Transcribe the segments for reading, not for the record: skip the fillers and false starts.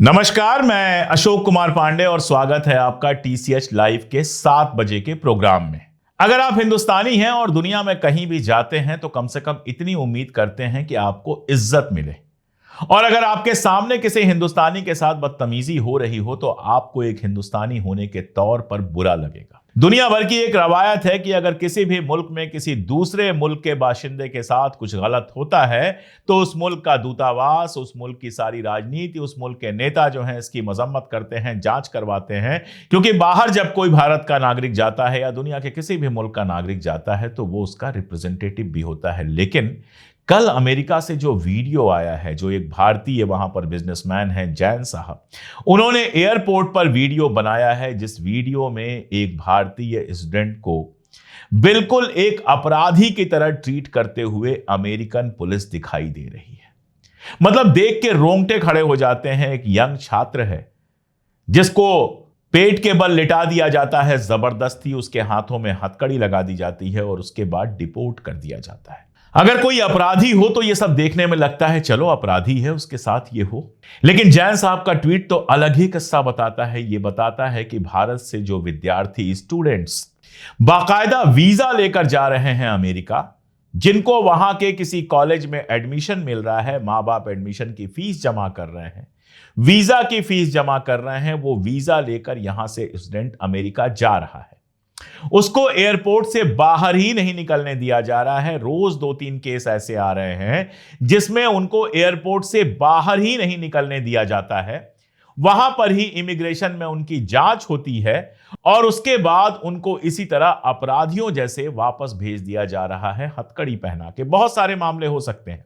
नमस्कार, मैं अशोक कुमार पांडे और स्वागत है आपका टीसीएच लाइव के 7 बजे के प्रोग्राम में। अगर आप हिंदुस्तानी हैं और दुनिया में कहीं भी जाते हैं तो कम से कम इतनी उम्मीद करते हैं कि आपको इज्जत मिले, और अगर आपके सामने किसी हिंदुस्तानी के साथ बदतमीजी हो रही हो तो आपको एक हिंदुस्तानी होने के तौर पर बुरा लगेगा। दुनिया भर की एक रवायत है कि अगर किसी भी मुल्क में किसी दूसरे मुल्क के बाशिंदे के साथ कुछ गलत होता है तो उस मुल्क का दूतावास, उस मुल्क की सारी राजनीति, उस मुल्क के नेता जो हैं इसकी मजम्मत करते हैं, जांच करवाते हैं। क्योंकि बाहर जब कोई भारत का नागरिक जाता है या दुनिया के किसी भी मुल्क का नागरिक जाता है तो वो उसका रिप्रेजेंटेटिव भी होता है। लेकिन कल अमेरिका से जो वीडियो आया है, जो एक भारतीय वहां पर बिजनेसमैन है जैन साहब, उन्होंने एयरपोर्ट पर वीडियो बनाया है जिस वीडियो में एक भारतीय स्टूडेंट को बिल्कुल एक अपराधी की तरह ट्रीट करते हुए अमेरिकन पुलिस दिखाई दे रही है। मतलब देख के रोंगटे खड़े हो जाते हैं। एक यंग छात्र है जिसको पेट के बल लिटा दिया जाता है, जबरदस्ती उसके हाथों में हथकड़ी लगा दी जाती है और उसके बाद डिपोर्ट कर दिया जाता है। अगर कोई अपराधी हो तो यह सब देखने में लगता है चलो अपराधी है, उसके साथ ये हो। लेकिन जैन साहब का ट्वीट तो अलग ही किस्सा बताता है। ये बताता है कि भारत से जो विद्यार्थी, स्टूडेंट्स बाकायदा वीजा लेकर जा रहे हैं अमेरिका, जिनको वहां के किसी कॉलेज में एडमिशन मिल रहा है, मां बाप एडमिशन की फीस जमा कर रहे हैं, वीजा की फीस जमा कर रहे हैं, वो वीजा लेकर यहां से स्टूडेंट अमेरिका जा रहा है, उसको एयरपोर्ट से बाहर ही नहीं निकलने दिया जा रहा है। रोज 2-3 केस ऐसे आ रहे हैं जिसमें उनको एयरपोर्ट से बाहर ही नहीं निकलने दिया जाता है। वहां पर ही इमिग्रेशन में उनकी जांच होती है और उसके बाद उनको इसी तरह अपराधियों जैसे वापस भेज दिया जा रहा है, हथकड़ी पहना के। बहुत सारे मामले हो सकते हैं।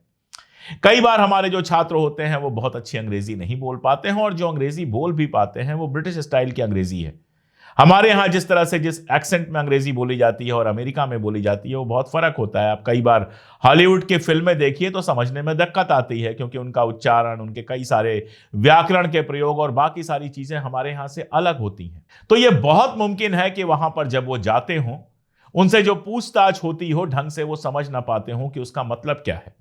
कई बार हमारे जो छात्र होते हैं वो बहुत अच्छी अंग्रेजी नहीं बोल पाते हैं, और जो अंग्रेजी बोल भी पाते हैं वो ब्रिटिश स्टाइल की अंग्रेजी है। हमारे यहां जिस तरह से जिस एक्सेंट में अंग्रेजी बोली जाती है और अमेरिका में बोली जाती है वो बहुत फर्क होता है। आप कई बार हॉलीवुड की फिल्में देखिए तो समझने में दिक्कत आती है, क्योंकि उनका उच्चारण, उनके कई सारे व्याकरण के प्रयोग और बाकी सारी चीजें हमारे यहां से अलग होती हैं। तो ये बहुत मुमकिन है कि वहां पर जब वो जाते हों, उनसे जो पूछताछ होती हो ढंग से वो समझ ना पाते हों कि उसका मतलब क्या है।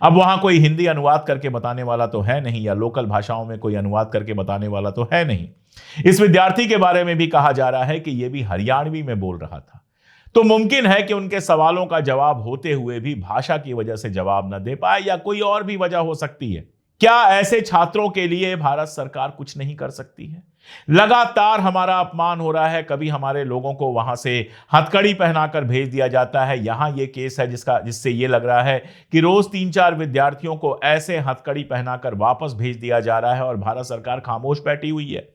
अब वहां कोई हिंदी अनुवाद करके बताने वाला तो है नहीं, या लोकल भाषाओं में कोई अनुवाद करके बताने वाला तो है नहीं। इस विद्यार्थी के बारे में भी कहा जा रहा है कि यह भी हरियाणवी में बोल रहा था। तो मुमकिन है कि उनके सवालों का जवाब होते हुए भी भाषा की वजह से जवाब न दे पाए, या कोई और भी वजह हो सकती है। क्या ऐसे छात्रों के लिए भारत सरकार कुछ नहीं कर सकती है? लगातार हमारा अपमान हो रहा है। कभी हमारे लोगों को वहां से हथकड़ी पहनाकर भेज दिया जाता है। यहां यह केस है जिससे यह लग रहा है कि रोज 3-4 विद्यार्थियों को ऐसे हथकड़ी पहनाकर वापस भेज दिया जा रहा है और भारत सरकार खामोश बैठी हुई है।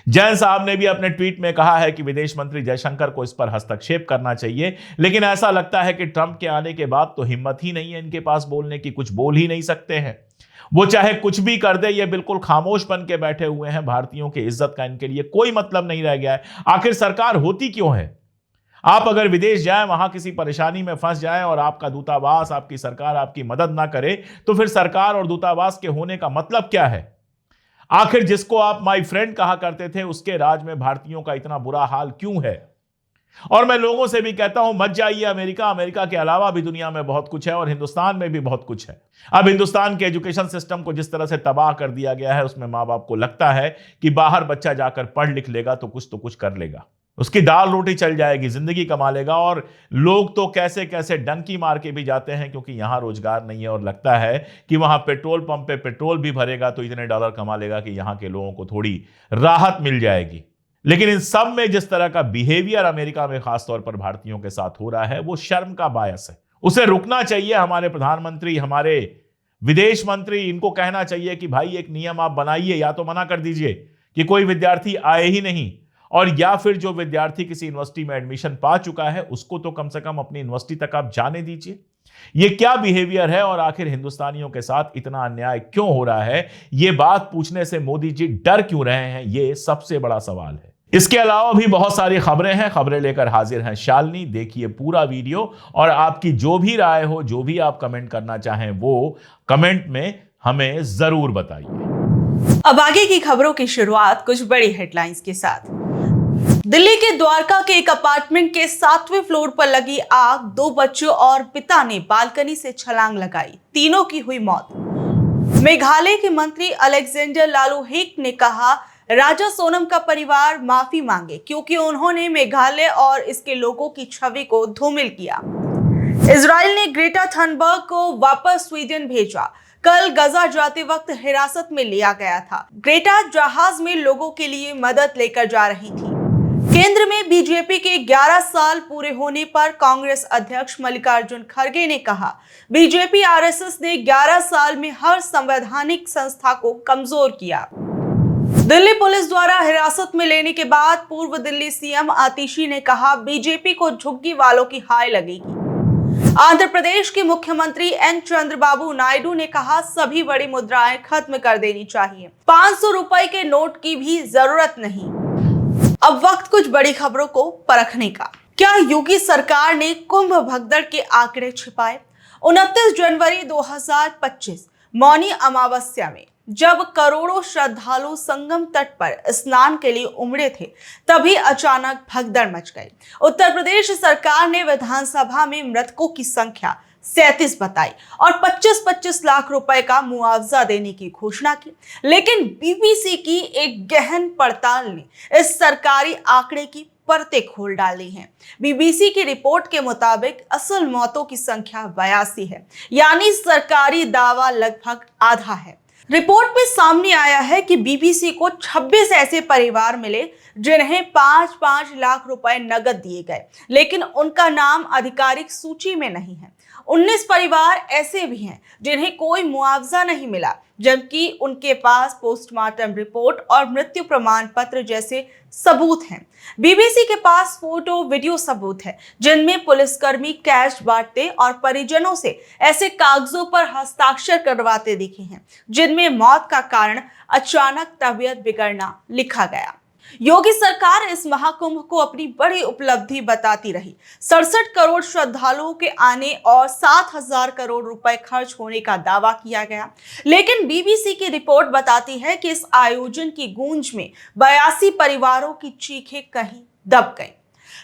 जैन साहब ने भी अपने ट्वीट में कहा है कि विदेश मंत्री जयशंकर को इस पर हस्तक्षेप करना चाहिए, लेकिन ऐसा लगता है कि ट्रंप के आने के बाद तो हिम्मत ही नहीं है इनके पास बोलने की, कुछ बोल ही नहीं सकते हैं। वो चाहे कुछ भी कर दे, ये बिल्कुल खामोश बन के बैठे हुए हैं। भारतीयों की इज्जत का इनके लिए कोई मतलब नहीं रह गया है। आखिर सरकार होती क्यों है? आप अगर विदेश जाएं, वहां किसी परेशानी में फंस जाएं और आपका दूतावास, आपकी सरकार आपकी मदद ना करे, तो फिर सरकार और दूतावास के होने का मतलब क्या है? आखिर जिसको आप माय फ्रेंड कहा करते थे, उसके राज में भारतीयों का इतना बुरा हाल क्यों है? और मैं लोगों से भी कहता हूं, मत जाइए अमेरिका। अमेरिका के अलावा भी दुनिया में बहुत कुछ है और हिंदुस्तान में भी बहुत कुछ है। अब हिंदुस्तान के एजुकेशन सिस्टम को जिस तरह से तबाह कर दिया गया है, उसमें मां बाप को लगता है कि बाहर बच्चा जाकर पढ़ लिख लेगा तो कुछ कर लेगा, उसकी दाल रोटी चल जाएगी, जिंदगी कमा लेगा। और लोग तो कैसे कैसे डंकी मार के भी जाते हैं, क्योंकि यहां रोजगार नहीं है और लगता है कि वहां पेट्रोल पंप पे पेट्रोल भी भरेगा तो इतने डॉलर कमा लेगा कि यहां के लोगों को थोड़ी राहत मिल जाएगी। लेकिन इन सब में जिस तरह का बिहेवियर अमेरिका में खासतौर पर भारतीयों के साथ हो रहा है, वो शर्म का बायस है। उसे रुकना चाहिए। हमारे प्रधानमंत्री, हमारे विदेश मंत्री, इनको कहना चाहिए कि भाई एक नियम आप बनाइए, या तो मना कर दीजिए कि कोई विद्यार्थी आए ही नहीं, और या फिर जो विद्यार्थी किसी यूनिवर्सिटी में एडमिशन पा चुका है उसको तो कम से कम अपनी यूनिवर्सिटी तक आप जाने दीजिए। ये क्या बिहेवियर है? और आखिर हिंदुस्तानियों के साथ इतना अन्याय क्यों हो रहा है? ये बात पूछने से मोदी जी डर क्यों रहे हैं? ये सबसे बड़ा सवाल है। इसके अलावा भी बहुत सारी खबरें हैं। खबरें लेकर हाजिर हैं शालिनी। देखिए पूरा वीडियो, और आपकी जो भी राय हो, जो भी आप कमेंट करना चाहें, वो कमेंट में हमें जरूर बताइए। अब आगे की खबरों की शुरुआत कुछ बड़ी हेडलाइंस के साथ। दिल्ली के द्वारका के एक अपार्टमेंट के 7वें फ्लोर पर लगी आग, 2 बच्चों और पिता ने बालकनी से छलांग लगाई, तीनों की हुई मौत। मेघालय के मंत्री अलेक्जेंडर लालुहेक ने कहा, राजा सोनम का परिवार माफी मांगे क्योंकि उन्होंने मेघालय और इसके लोगों की छवि को धूमिल किया। इजराइल ने ग्रेटा थनबर्ग को वापस स्वीडन भेजा। कल गजा जाते वक्त हिरासत में लिया गया था। ग्रेटा जहाज में लोगों के लिए मदद लेकर जा रही थी। केंद्र में बीजेपी के 11 साल पूरे होने पर कांग्रेस अध्यक्ष मल्लिकार्जुन खड़गे ने कहा, बीजेपी आरएसएस ने 11 साल में हर संवैधानिक संस्था को कमजोर किया। दिल्ली पुलिस द्वारा हिरासत में लेने के बाद पूर्व दिल्ली सीएम आतिशी ने कहा, बीजेपी को झुग्गी वालों की हाय लगेगी। आंध्र प्रदेश के मुख्यमंत्री एन चंद्रबाबू नायडू ने कहा, सभी बड़ी मुद्राएं खत्म कर देनी चाहिए। 500 रुपए के नोट की भी जरूरत नहीं। अब वक्त कुछ बड़ी खबरों को परखने का। क्या योगी सरकार ने कुंभ भगदड़ के आंकड़े छिपाए? 29 जनवरी 2025 मौनी अमावस्या में जब करोड़ों श्रद्धालु संगम तट पर स्नान के लिए उमड़े थे, तभी अचानक भगदड़ मच गई। उत्तर प्रदेश सरकार ने विधानसभा में मृतकों की संख्या 37 बताई और 25-25 लाख रुपए का मुआवजा देने की घोषणा की। लेकिन बीबीसी की एक गहन पड़ताल ने इस सरकारी आंकड़े की परतें खोल डाली हैं। बीबीसी की रिपोर्ट के मुताबिक असल मौतों की संख्या 82 है, यानी सरकारी दावा लगभग आधा है। रिपोर्ट में सामने आया है कि बीबीसी को 26 ऐसे परिवार मिले जिन्हें 5-5 लाख रुपए नकद दिए गए, लेकिन उनका नाम आधिकारिक सूची में नहीं है। 19 परिवार ऐसे भी हैं जिन्हें कोई मुआवजा नहीं मिला, जबकि उनके पास पोस्टमार्टम रिपोर्ट और मृत्यु प्रमाण पत्र जैसे सबूत हैं। बीबीसी के पास फोटो वीडियो सबूत है जिनमें पुलिसकर्मी कैश बांटते और परिजनों से ऐसे कागजों पर हस्ताक्षर करवाते दिखे हैं जिनमें मौत का कारण अचानक तबीयत बिगड़ना लिखा गया। योगी सरकार इस महाकुंभ को अपनी बड़ी उपलब्धि बताती रही। 67 करोड़ श्रद्धालुओं के आने और 7,000 करोड़ रुपए खर्च होने का दावा किया गया, लेकिन बीबीसी की रिपोर्ट बताती है कि इस आयोजन की गूंज में 82 परिवारों की चीखें कहीं दब गईं।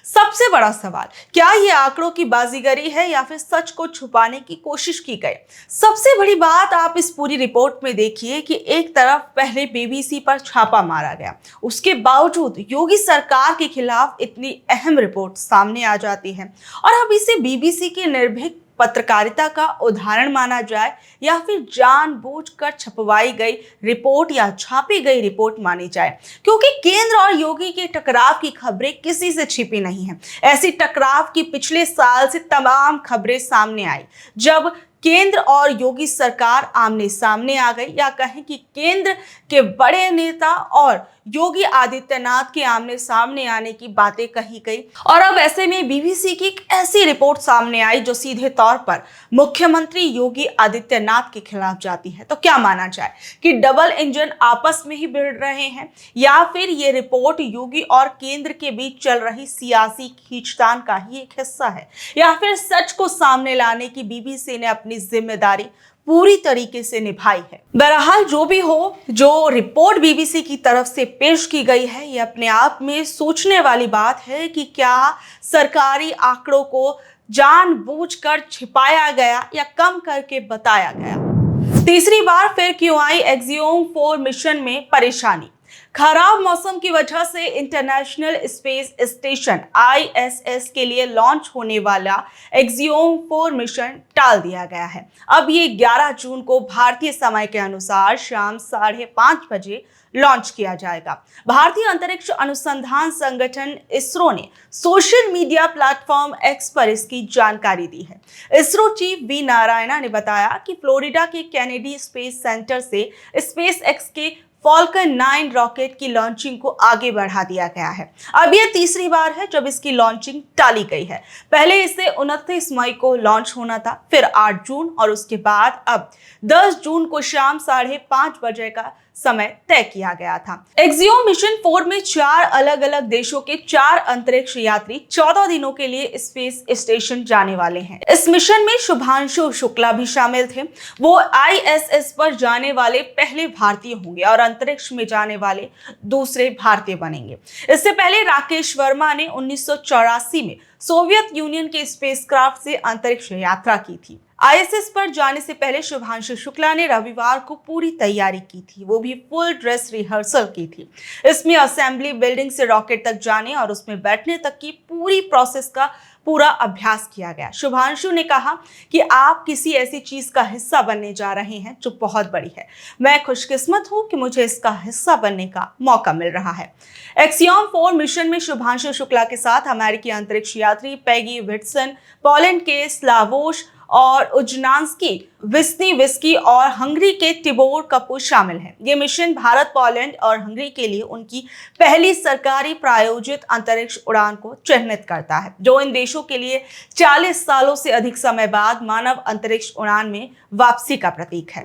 सबसे बड़ा सवाल, क्या ये आंकड़ों की बाजीगरी है या फिर सच को छुपाने की कोशिश की गई? सबसे बड़ी बात आप इस पूरी रिपोर्ट में देखिए कि एक तरफ पहले बीबीसी पर छापा मारा गया, उसके बावजूद योगी सरकार के खिलाफ इतनी अहम रिपोर्ट सामने आ जाती है। और अब इसे बीबीसी की निर्भीक पत्रकारिता का उदाहरण माना जाए या फिर जानबूझकर छपवाई गई रिपोर्ट या छापी गई रिपोर्ट मानी जाए, क्योंकि केंद्र और योगी के टकराव की खबरें किसी से छिपी नहीं है। ऐसी टकराव की पिछले साल से तमाम खबरें सामने आई जब केंद्र और योगी सरकार आमने सामने आ गई, या कहें कि केंद्र के बड़े नेता और योगी आदित्यनाथ के आमने सामने आने की बातें कही गई। और अब ऐसे में बीबीसी की एक ऐसी रिपोर्ट सामने आई जो सीधे तौर पर मुख्यमंत्री योगी आदित्यनाथ के खिलाफ जाती है। तो क्या माना जाए कि डबल इंजन आपस में ही भिड़ रहे हैं, या फिर ये रिपोर्ट योगी और केंद्र के बीच चल रही सियासी खींचतान का ही एक हिस्सा है, या फिर सच को सामने लाने की बीबीसी ने अपनी जिम्मेदारी पूरी तरीके से निभाई है? बहरहाल जो भी हो, जो रिपोर्ट बीबीसी की तरफ से पेश की गई है, ये अपने आप में सोचने वाली बात है कि क्या सरकारी आंकड़ों को जानबूझकर छिपाया गया या कम करके बताया गया। तीसरी बार फिर क्यों आई एक्सियोम 4 मिशन में परेशानी? खराब मौसम की वजह से इंटरनेशनल स्पेस स्टेशन ISS के लिए लॉन्च होने वाला एक्सियोम 4 मिशन टाल दिया गया है। अब ये 11 जून को भारतीय समय के अनुसार शाम 5:30 बजे लॉन्च किया जाएगा। भारतीय अंतरिक्ष अनुसंधान संगठन इसरो ने सोशल मीडिया प्लेटफॉर्म X पर इसकी जानकारी दी है। इसरो चीफ वी नारायणा ने बताया कि फ्लोरिडा के कैनेडी स्पेस सेंटर से SpaceX के फॉल्कन 9 रॉकेट की लॉन्चिंग को आगे बढ़ा दिया गया है। अब यह तीसरी बार है जब इसकी लॉन्चिंग टाली गई है। पहले इसे 29 मई को लॉन्च होना था, फिर 8 जून और उसके बाद अब 10 जून को शाम 5:30 बजे का समय तय किया गया था। एक्सियोम मिशन 4 में 4 अलग अलग देशों के 4 अंतरिक्ष यात्री 14 दिनों के लिए स्पेस स्टेशन जाने वाले हैं। इस मिशन में शुभांशु शुक्ला भी शामिल थे। वो ISS पर जाने वाले पहले भारतीय होंगे और अंतरिक्ष में जाने वाले दूसरे भारतीय बनेंगे। इससे पहले राकेश वर्मा ने 1984 में सोवियत यूनियन के स्पेसक्राफ्ट से अंतरिक्ष यात्रा की थी। आईएसएस पर जाने से पहले शुभांशु शुक्ला ने रविवार को पूरी तैयारी की थी, वो भी फुल ड्रेस रिहर्सल की थी। इसमें असेंबली बिल्डिंग से रॉकेट तक जाने और उसमें बैठने तक की पूरी प्रोसेस का पूरा अभ्यास किया गया। शुभांशु ने कहा कि आप किसी ऐसी चीज का हिस्सा बनने जा रहे हैं जो बहुत बड़ी है। मैं खुशकिस्मत हूं कि मुझे इसका हिस्सा बनने का मौका मिल रहा है। एक्सियोम 4 मिशन में शुभांशु शुक्ला के साथ अमेरिकी अंतरिक्ष यात्री पैगी विट्सन, पोलैंड के स्लावोश और उजनास्की विस्निविस्की और हंगरी के टिबोर कपूर शामिल हैं। ये मिशन भारत, पोलैंड और हंगरी के लिए उनकी पहली सरकारी प्रायोजित अंतरिक्ष उड़ान को चिह्नित करता है, जो इन देशों के लिए 40 सालों से अधिक समय बाद मानव अंतरिक्ष उड़ान में वापसी का प्रतीक है।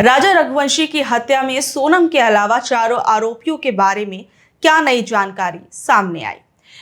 राजा रघुवंशी की हत्या में सोनम के अलावा चारों आरोपियों के बारे में क्या नई जानकारी सामने आई?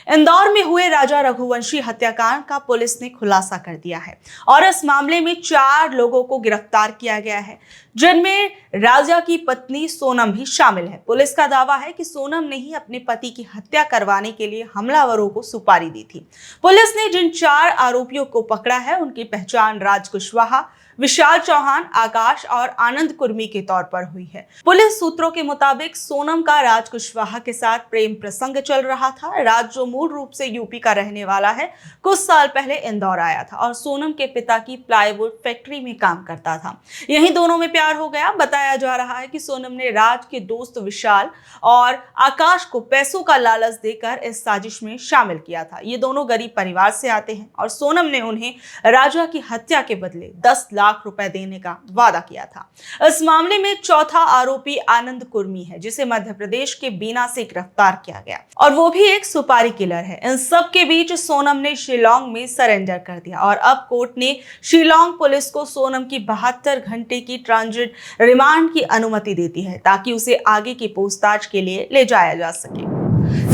इंदौर में हुए राजा रघुवंशी हत्याकांड का पुलिस ने खुलासा कर दिया है और इस मामले में 4 लोगों को गिरफ्तार किया गया है, जिनमें राजा की पत्नी सोनम भी शामिल है। पुलिस का दावा है कि सोनम ने ही अपने पति की हत्या करवाने के लिए हमलावरों को सुपारी दी थी। पुलिस ने जिन 4 आरोपियों को पकड़ा है उनकी पहचान राज कुशवाहा, विशाल चौहान, आकाश और आनंद कुर्मी के तौर पर हुई है। पुलिस सूत्रों के मुताबिक सोनम का राज कुशवाहा के साथ प्रेम प्रसंग चल रहा था। राज, जो मूल रूप से यूपी का रहने वाला है, कुछ साल पहले इंदौर आया था और सोनम के पिता की प्लाईवुड फैक्ट्री में काम करता था। यही दोनों में प्यार हो गया। बताया जा रहा है कि सोनम ने राज के दोस्त विशाल और आकाश को पैसों का लालच देकर इस साजिश में शामिल किया था। ये दोनों गरीब परिवार से आते हैं और सोनम ने उन्हें राजा की हत्या के बदले 10 लाख रुपए देने का वादा किया था। इस मामले में चौथा आरोपी आनंद कुर्मी है, जिसे मध्य प्रदेश के बीना से गिरफ्तार किया गया और वो भी एक सुपारी किलर है। इन सब के बीच सोनम ने शिलांग में सरेंडर कर दिया और अब कोर्ट ने शिलांग पुलिस को सोनम की 72 घंटे की ट्रांजिट रिमांड की अनुमति देती है, ताकि उसे आगे की पूछताछ के लिए ले जाया जा सके।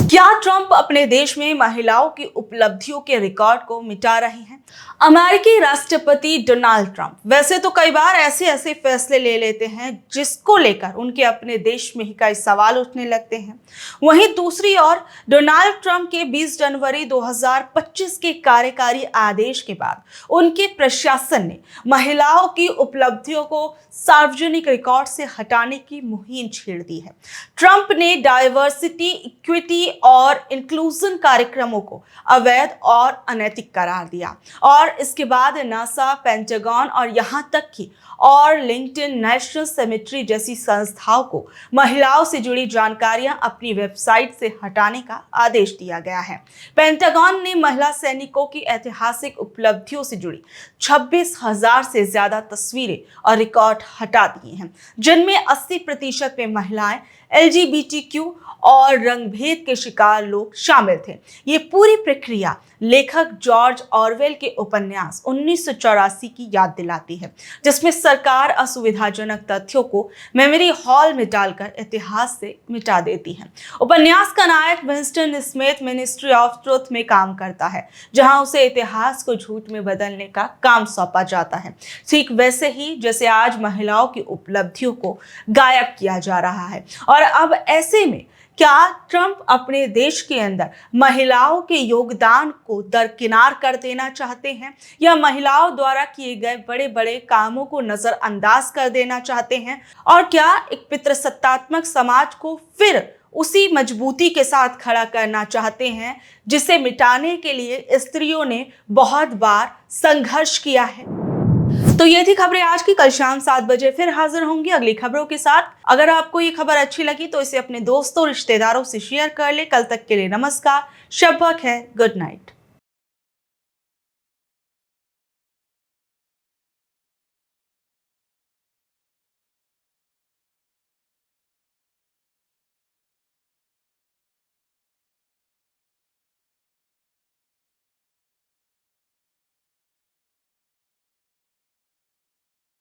क्या ट्रंप अपने देश में महिलाओं की उपलब्धियों के रिकॉर्ड को मिटा रहे हैं? अमेरिकी राष्ट्रपति डोनाल्ड ट्रंप वैसे तो कई बार ऐसे फैसले ले लेते हैं जिसको लेकर उनके अपने देश में ही कई सवाल उठने लगते हैं। वहीं दूसरी ओर डोनाल्ड ट्रंप के 20 जनवरी 2025 के कार्यकारी आदेश के बाद उनके प्रशासन ने महिलाओं की उपलब्धियों को सार्वजनिक रिकॉर्ड से हटाने की मुहिम छेड़ दी है। ट्रंप ने डाइवर्सिटी, इक्विटी और इंक्लूजन कार्यक्रमों को अवैध और अनैतिक करार दिया और इसके बाद नासा, पेंटागन और यहां तक कि और लिंक्डइन, नेशनल सेमेट्री जैसी संस्थाओं को महिलाओं से जुड़ी जानकारियां अपनी वेबसाइट से हटाने का आदेश दिया गया है। पेंटागन ने महिला सैनिकों की ऐतिहासिक उपलब्धियों से जुड़ी 26,000 से ज्यादा तस्वीरें और रिकॉर्ड हटा दिए हैं, जिनमें 80% में महिलाएं, LGBTQ और रंगभेद के शिकार लोग शामिल थे। ये पूरी प्रक्रिया लेखक जॉर्ज ऑरवेल के उपन्यास 1984 की याद दिलाती है, जिसमें सरकार असुविधाजनक तथ्यों को मेमोरी हॉल में डालकर इतिहास से मिटा देती है। उपन्यास का नायक Winston Smith ministry of truth में काम करता है, जहां उसे इतिहास को झूठ में बदलने का काम सौंपा जाता है, ठीक वैसे ही जैसे आज महिलाओं की उपलब्धियों को गायब किया जा रहा है। और अब ऐसे में क्या ट्रंप अपने देश के अंदर महिलाओं के योगदान को दरकिनार कर देना चाहते हैं, या महिलाओं द्वारा किए गए बड़े बड़े कामों को नजरअंदाज कर देना चाहते हैं? और क्या एक पितृसत्तात्मक समाज को फिर उसी मजबूती के साथ खड़ा करना चाहते हैं जिसे मिटाने के लिए स्त्रियों ने बहुत बार संघर्ष किया है? तो ये थी खबरें आज की। कल शाम 7 बजे फिर हाजिर होंगी अगली खबरों के साथ। अगर आपको ये खबर अच्छी लगी तो इसे अपने दोस्तों, रिश्तेदारों से शेयर कर ले। कल तक के लिए नमस्कार, शब बख है, गुड नाइट।